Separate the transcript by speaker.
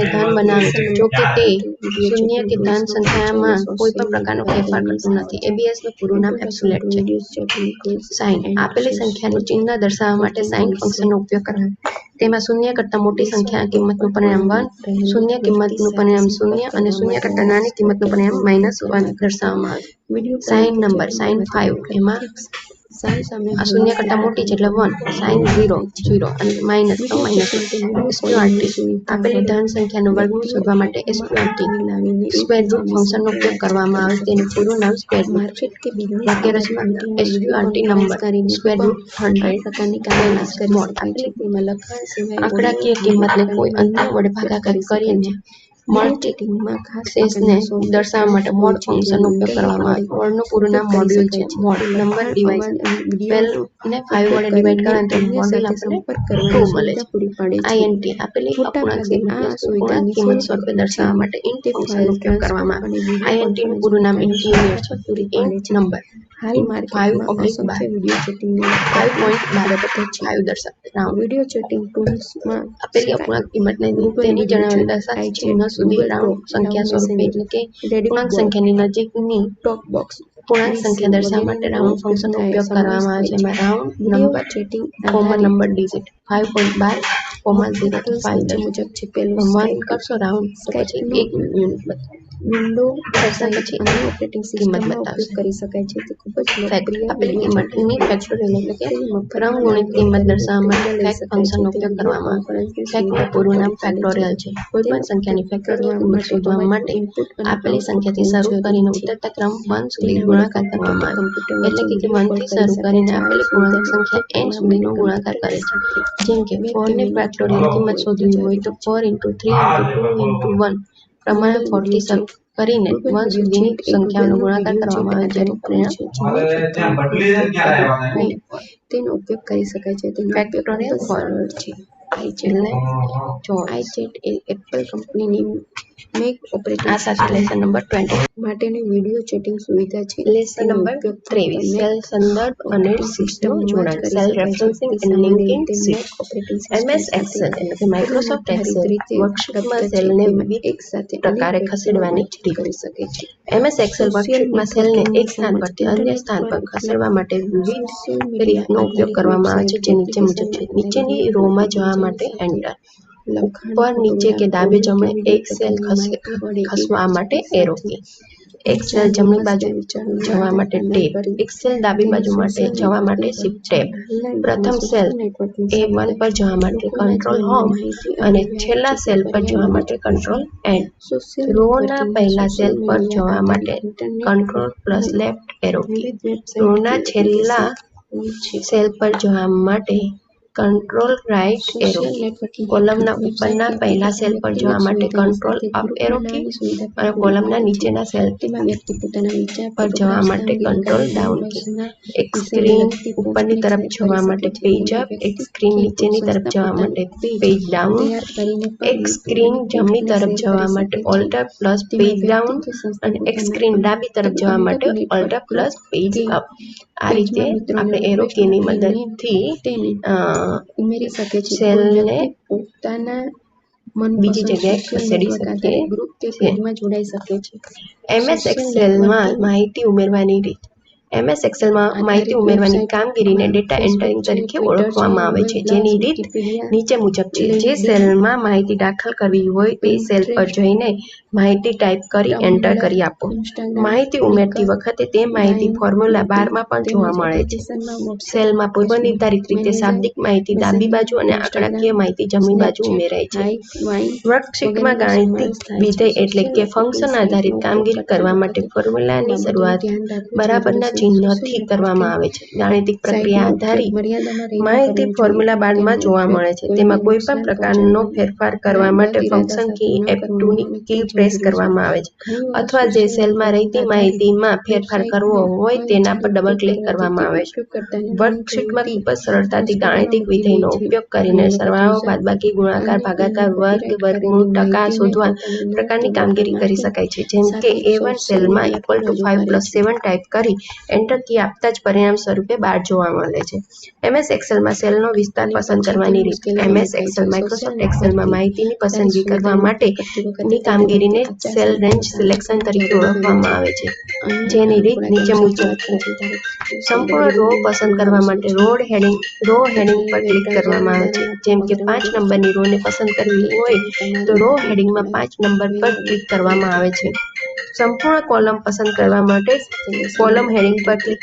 Speaker 1: ધન બનાવે છે, જો કે તે શૂન્ય કે ધન સંખ્યામાં કોઈ પણ પ્રકારનો ફેરફાર કરતું નથી. એબીએસનું પૂરું નામ એબ્સોલ્યુટ છે. સાઇન આપેલી સંખ્યાનું ચિહ્ન દર્શાવવા માટે સાઇન ફંક્શનનો ઉપયોગ કરો. તેમાં શૂન્ય કરતાં મોટી સંખ્યા કિંમતનું પરિણામ 1, શૂન્ય કિંમતનું પરિણામ 0 અને શૂન્ય કરતાં નાની કિંમતનું પરિણામ -1 દર્શાવવામાં આવે છે. સાઇન નંબર સાઇન 5 એમાં આ શૂન્ય કરતાં મોટી છે એટલે 1, સાઇન 0 0 અને માઇનસ તો માઇનસ. સ્ક્વેરટી આપેલી ધન સંખ્યાનું વર્ગમૂળ શોધવા માટે સ્ક્વેરટી સ્ક્વેર રૂટ ફંક્શનનો ઉપયોગ કરવામાં આવે છે. તેનું પૂરું નામ સ્ક્વેર રૂટ છે. વાક્યરચના સ્ક્વેરટી નંબર સ્ક્વેર રૂટ 100 મોડ આંકડાકીય કિંમતને કોઈ અંતર વડે ભાગાકાર કરીને મળતી શેષને દર્શાવવા માટે મોડ ફંક્શનનો ઉપયોગ કરવામાં આવે છે. મોડનું પૂરું નામ મોડ્યુલ છે. મોડ નંબર ડિવાઇઝ 12 ને 5 વડે ડિવાઇડ કરવાથી મોડ્યુલ આપણને 2 મળે છે. આઈએનટી આપેલી અપૂર્ણાંક પૂર્ણાંક કિંમત સ્વરૂપે દર્શાવવા માટે ઇન્ટ ફંક્શનનો ઉપયોગ કરવામાં આવે છે. આઈએનટીનું પૂરું નામ ઇન્ટિજર છે. ઇન્ટ નંબર 5/5 દર્શાવે રાઉન્ડ આપેલી અપૂર્ણાંક કિંમતને તેની જણાવેલ દશાંશ ચિહ્ન સુધી રાઉન્ડ સંખ્યા સ્વરૂપે એટલે કે પૂર્ણાંક સંખ્યાની નજીકની પૂર્ણાંક સંખ્યા દર્શાવવા માટે રાઉન્ડ ફંક્શનનો ઉપયોગ કરવામાં આવે છે. એમાં round number common number digit 5.12, 0 to 5 મુજબ છે. પેલું 1 કરશો રાઉન્ડ તો પછી 1 યુનિટ બતાવે. વિન્ડો પછી અન્ય ઓપરેટિંગ સિસ્ટમમાં ઉપયોગ કરી શકાય છે. તે ખૂબ જ લોકપ્રિય આપેલી કિંમતની ફેક્ટોરિયલ એટલે કે ક્રમગુણિત કિંમત દર્શાવવા માટે ફેક્ટ ફંક્શનનો ઉપયોગ કરવામાં આવે છે. ફેક્ટનું પૂરું નામ ફેક્ટોરિયલ છે. કોઈપણ સંખ્યાની ફેક્ટોરિયલ કિંમત શોધવા માટે આપેલી સંખ્યાથી શરૂ કરીને ઉતરતા ક્રમ 1 સુધી ગુણાકાર કરવામાં આવે છે. એટલે કે 1 થી શરૂ કરીને આપેલી પૂર્ણાંક સંખ્યા n સુધીનો ગુણાકાર કરે છે. જેમ કે 4 ની ફેક્ટોરિયલ કિંમત શોધવી હોય તો 4 × 3 × 2 × 1 પ્રમાણે 4 થી શરૂ કરીને 1 સુધીની સંખ્યાઓનો ગુણાકાર કરવામાં આવે છે. જેનું પરિણામ તેનો ઉપયોગ કરી શકાય છે. ફેક્ટોરિયલ સરળ છે. આઈચેટ એ એપલ કંપનીની મેક ઓપરેટિંગ લેસન નંબર 20 માટેની વિડિયો ચેટિંગ સુવિધા છે. લેસન નંબર 23 સેલ સંદર્ભ અને સિસ્ટમ જોડાણ cell referencing and linking operating MS Excel એટલે કે માઇક્રોસોફ્ટ એક્સેલ વર્કશીટમાં સેલને એક સાથે પ્રકારે ખસેડવાની રીત કરી શકે છે. એમએસ એક્સેલ વર્કશીટમાં સેલને એક સ્થાન પરથી અન્ય સ્થાન પર ખસેડવા માટે વિવિધ રીતનો ઉપયોગ કરવામાં આવે છે. જે નીચે મુજબ છે. નીચેની રોમાં જવા માટે એન્ટર, ઉપર નીચે કે ડાબે જમણે એક સેલ ખસવા માટે એરો કી, એક સેલ જમણી બાજુ જવા માટે ટેબ, એક સેલ ડાબી બાજુ માટે જવા માટે શિફ્ટ ટેબ, પ્રથમ સેલ A1 પર જવા માટે કંટ્રોલ હોમ અને છેલ્લા સેલ પર જવા માટે કંટ્રોલ એન્ડ. રોના પહેલા સેલ પર જવા માટે control plus left arrow key, રોના છેલ્લા સેલ પર જવા માટે કંટ્રોલ રાઇટ એરો કી, કોલમના ઉપરના પહેલા સેલ પર જવા માટે કંટ્રોલ અપ એરો કી અને કોલમના નીચેના સેલ પર જવા માટે કંટ્રોલ ડાઉન કી. એક સ્ક્રીન ઉપરની તરફ જવા માટે પેજ અપ, એક સ્ક્રીન નીચેની તરફ જવા માટે પેજ ડાઉન, એક સ્ક્રીન જમણી તરફ જવા માટે ઓલ્ટર પ્લસ પેજ ડાઉન અને એક સ્ક્રીન ડાબી તરફ જવા માટે ઓલ્ટર પ્લસ પેજ અપ. આ રીતે આપણે એરો કીની મદદથી ઉમેરી શકે છે. સેલને પોતાના બીજી જગ્યાએ ખસેડી શકીએ છીએ. જોડાઈ શકે છે. એમએસ એક્સેલમાં માહિતી ઉમેરવાની રીત. એમએસ એક્સેલમાં માહિતી ઉમેરવાની કામગીરીને ડેટા એન્ટરિંગ તરીકે ઓળખવામાં આવે છે. જેની રીત નીચે મુજબ છે. જે સેલમાં માહિતી દાખલ કરવી હોય તે સેલ પર જઈને માહિતી ટાઈપ કરી એન્ટર કરી આપો. માહિતી ઉમેરતી વખતે તે માહિતી ફોર્મ્યુલા બારમાં પણ જોવા મળે છે. સેલમાં પૂર્વનિર્ધારિત રીતે શાબ્દિક માહિતી ડાબી બાજુ અને આંકડાકીય માહિતી જમણી બાજુ ઉમેરાય છે. વર્કશીટમાં ગાણિતિક વિધેય એટલે કે ફંક્શન આધારિત કામગીરી કરવા માટે ફોર્મ્યુલાની શરૂઆત બરાબરના ચિહ્નથી કરવામાં આવે છે. ગાણિતિક પ્રક્રિયા આધારિત માહિતી ફોર્મ્યુલા બારમાં જોવા મળે છે. તેમાં કોઈપણ પ્રકારનો ફેરફાર કરવા માટે ફંક્શન કી F2 ની કી પ્રેસ કરવામાં આવે છે અથવા જે સેલમાં રહેતી માહિતીમાં ફેરફાર કરવો હોય તેના પર ડબલ ક્લિક કરવામાં આવે છે. વર્કશીટમાં ખૂબ જ સરળતાથી ગાણિતિક વિધેયનો ઉપયોગ કરીને સરવાળો, બાદબાકી, ગુણાકાર, ભાગાકાર, વર્ગ, વર્ગમૂળ, ટકા શોધવા પ્રકારની કામગીરી કરી શકાય છે. જેમ કે A1 સેલમાં =5 + 7 ટાઈપ કરી એન્ટર કી આપતા જ પરિણામ સ્વરૂપે બાર જોવા મળે છે. MS એક્સેલમાં સેલનો વિસ્તાર પસંદ કરવાની રીત. MS એક્સેલ માઇક્રોસોફ્ટ એક્સેલમાં માહિતીની પસંદગી કરવા માટેની કામગીરીને સેલ રેન્જ સિલેક્શન તરીકે ઓળખવામાં આવે છે, જેની રીત નીચે મુજબ છે. સંપૂર્ણ રો પસંદ કરવા માટે રો હેડિંગ પર ક્લિક કરવામાં આવે છે. જેમ કે 5 નંબરની રોને પસંદ કરવી હોય તો રો હેડિંગમાં 5 નંબર પર ક્લિક કરવામાં આવે છે. સંપૂર્ણ કોલમ પસંદ કરવા માટે કોલમ હેડિંગ પર ક્લિક